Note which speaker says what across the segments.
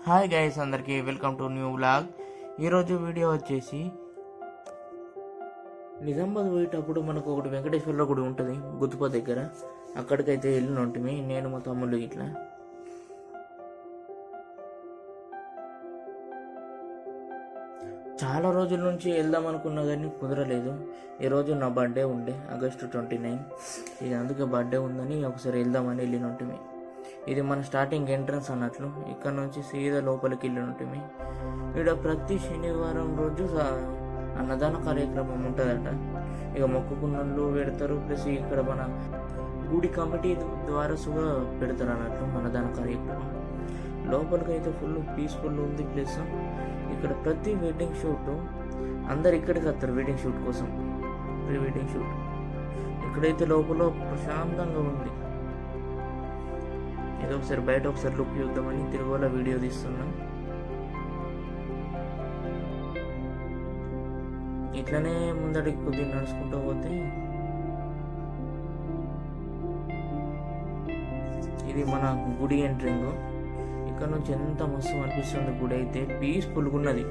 Speaker 1: Hi guys, అందరికీ welcome to new vlog. ఈరోజు video వచ్చేసి నిజామాబాద్ పోయేటప్పుడు మనకు ఒకటి వెంకటేశ్వర్లో గుడి ఉంటుంది గుత్తుప దగ్గర. అక్కడికైతే వెళ్ళిన ఉంటుంది నేను మా తమ్ముళ్ళు ఇట్లా. చాలా రోజుల నుంచి వెళ్దాం అనుకున్నా కానీ కుదరలేదు. ఈరోజు నా బర్త్డే ఉండే ఆగస్టు 29. ఇక అందుకే బర్త్డే ఉందని ఒకసారి వెళ్దామని వెళ్ళిన ఉంటుంది. ఇది మన స్టార్టింగ్ ఎంట్రన్స్ అన్నట్లు. ఇక్కడ నుంచి సీదా లోపలికి వెళ్ళి ఉంటుంది. ఇక్కడ ప్రతి శనివారం రోజు అన్నదాన కార్యక్రమం ఉంటుందట. ఇక మొక్కుకున్నళ్ళు పెడతారు, ప్లస్ ఇక్కడ మన గుడి కమిటీ ద్వారా సుగా పెడతారు అన్నట్లు అన్నదాన కార్యక్రమం. లోపలికి అయితే ఫుల్ పీస్ఫుల్ ఉంది ప్లేస్. ఇక్కడ ప్రతి వెడ్డింగ్ షూట్ అందరు ఇక్కడికి వస్తారు వెడ్డింగ్ షూట్ కోసం, ప్రీ వెడ్డింగ్ షూట్. ఇక్కడైతే లోపల ప్రశాంతంగా ఉంది. ఏదో ఒకసారి బయట ఒకసారి లుక్ చూద్దామని తిరుమల వీడియో తీస్తున్నాం. ఇట్లనే ముందడికి కొద్దిగా నడుచుకుంటూ పోతే ఇది మన గుడి ఎంట్రింగ్. ఇక్కడ నుంచి ఎంత మస్తు అనిపిస్తుంది. గుడి అయితే పీస్ఫుల్గా ఉన్నది.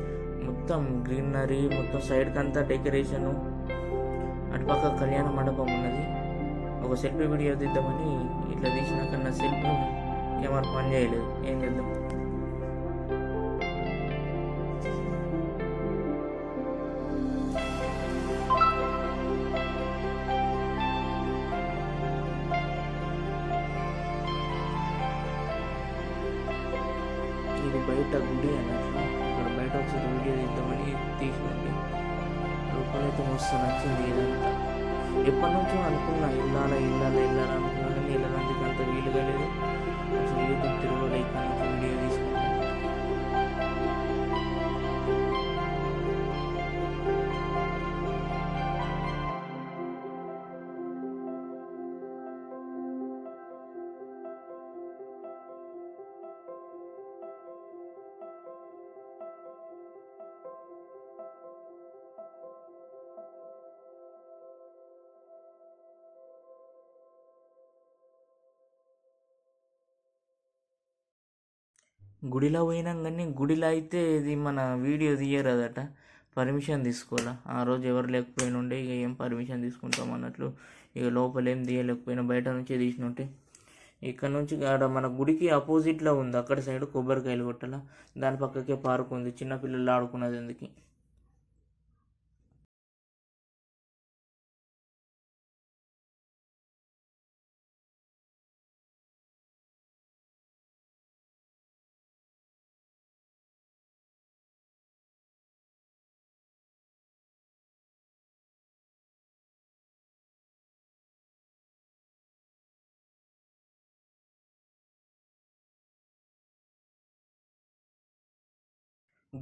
Speaker 1: మొత్తం గ్రీనరీ, మొత్తం సైడ్కి అంతా డెకరేషను. అటుపక్క కళ్యాణ మండపం ఉన్నది. ఒక సెల్ఫీ వీడియో తీద్దామని ఇట్లా తీసినాక నా సెల్ఫీ కెమెరా పని చేయలేదు. ఏం చేద్దాం. ఇది బయట గుడి అన్నట్లు. ఇక్కడ బయట ఒకసారి వీడియో తీద్దామని తీసినట్టు. లోపలైతే మస్తు నచ్చింది ఇదంతా. ఎప్పటి నుంచో అనుకున్నా వెళ్ళాలనుకున్నా కానీ వెళ్ళడానికి అంత వీలుగా లేదు. అసలు యూట్యూబ్ తిరుమల ఇక్కడ నుంచి వీడియో తీసుకుంటాను. గుడిలో పోయినాం కానీ గుడిలో అయితే ఇది మన వీడియో తీయరాదట, పర్మిషన్ తీసుకోవాలా. ఆ రోజు ఎవరు లేకపోయినా ఉండే ఇక ఏం పర్మిషన్ తీసుకుంటాం అన్నట్లు. ఇక లోపల ఏం తీయలేకపోయినా బయట నుంచే తీసినట్టే. ఇక్కడ నుంచి ఆడ మన గుడికి అపోజిట్లో ఉంది, అక్కడ సైడ్ కొబ్బరికాయలు కొట్టాల. దాని పక్కకే పార్క్ ఉంది, చిన్నపిల్లలు ఆడుకున్నది ఎందుకు.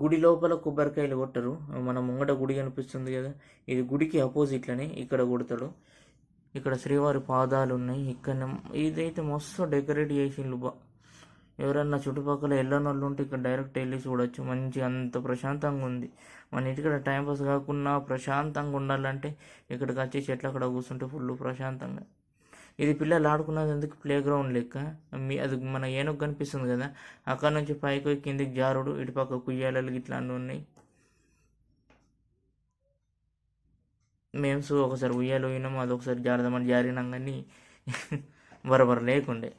Speaker 1: గుడి లోపల కొబ్బరికాయలు కొట్టరు. మన ముంగట గుడి కనిపిస్తుంది కదా, ఇది గుడికి అపోజిట్లోనే ఇక్కడ కొడతాడు. ఇక్కడ శ్రీవారి పాదాలు ఉన్నాయి. ఇక్కడ ఇదైతే మస్తు డెకరేట్ చేసిండ్రు. ఎవరన్నా చుట్టుపక్కల వెళ్ళని వాళ్ళు ఉంటే ఇక్కడ డైరెక్ట్ వెళ్ళి చూడొచ్చు. మంచి అంత ప్రశాంతంగా ఉంది. మన ఇంటికి టైంపాస్ కాకుండా ప్రశాంతంగా ఉండాలంటే ఇక్కడికి వచ్చి చెట్లు అక్కడ కూర్చుంటే ఫుల్ ప్రశాంతంగా. ఇది పిల్లలు ఆడుకున్నది ఎందుకు ప్లే గ్రౌండ్ లెక్క. అది మన ఏనుగు కనిపిస్తుంది కదా, అక్కడ నుంచి పైకి కిందికి జారుడు, ఇటుపక్క కుయ్యాలలు ఇట్లా అన్నీ ఉన్నాయి. మేము ఒకసారి ఉయ్యాలు పోయినాము, అది ఒకసారి జారదామని జారినాం కానీ బరబర లేకుండే.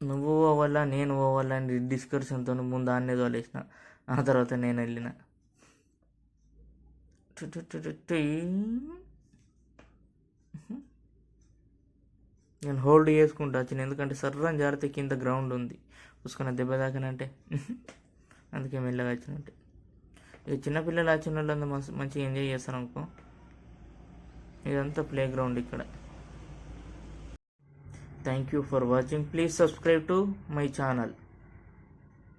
Speaker 1: నువ్వు పోవాలా నేను పోవాలా అని డిస్కషన్తో ముందు ఆన్నే తోలేసిన. ఆ తర్వాత నేను వెళ్ళిన. నేను హోల్డ్ చేసుకుంటా వచ్చిన, ఎందుకంటే సర్రని జారితే కింద గ్రౌండ్ ఉంది, చూసుకున్న దెబ్బ తాకినంటే. అందుకే మెల్లగా వచ్చినట్టే. ఇక చిన్నపిల్లలు వచ్చిన వాళ్ళంతా మంచిగా ఎంజాయ్ చేస్తారు అనుకో. ఇదంతా ప్లే గ్రౌండ్ ఇక్కడ. Thank you for watching. Please subscribe to my channel.